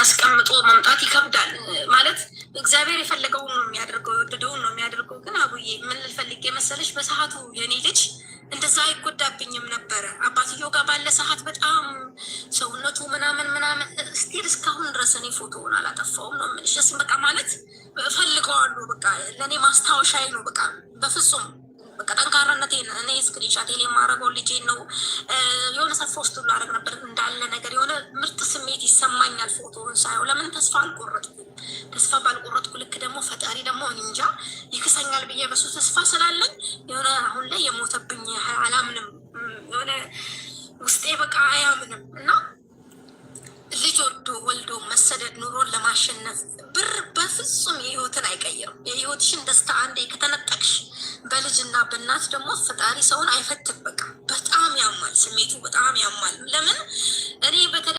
አስቀምጦ መምጣት ይከብዳል ማለት እግዚአብሔር የፈለገውን ነው የሚያደርገው፣ የወደደውን ነው የሚያደርገው። ግን አቡዬ ምን ልፈልግ የመሰለሽ በሰዓቱ የኔ ልጅ እንደዛ አይጎዳብኝም ነበረ። አባትየው ጋር ባለ ሰዓት በጣም ሰውነቱ ምናምን ስቲል እስካሁን ድረስ እኔ ፎቶውን አላጠፋውም ነው የምልሽ። በቃ ማለት እፈልገዋለሁ። በቃ ለእኔ ማስታወሻዬ ነው። በቃ በፍጹም በቃ ጠንካራነቴን እኔ ስክሪንሻት የማረገው ልጄን ነው። የሆነ ሰልፍ ውስጥ ሁሉ አረግ ነበር እንዳለ ነገር የሆነ ምርጥ ስሜት ይሰማኛል ፎቶውን ሳየው። ለምን ተስፋ አልቆረጥኩም። ተስፋ ባልቆረጥኩ ልክ ደግሞ ፈጣሪ ደግሞ እንጃ ይክሰኛል ብዬ በሱ ተስፋ ስላለኝ የሆነ አሁን ላይ የሞተብኝ አላምንም። የሆነ ውስጤ በቃ አያምንም። እና ልጅ ወልዶ መሰደድ ኑሮን ለማሸነፍ ብር በፍጹም የህይወትን አይቀይርም። የህይወትሽን ደስታ አንዴ ከተነጠቅሽ በልጅና በእናት ደግሞ ፈጣሪ ሰውን አይፈትም። በቃ በጣም ያማል፣ ስሜቱ በጣም ያማል። ለምን እኔ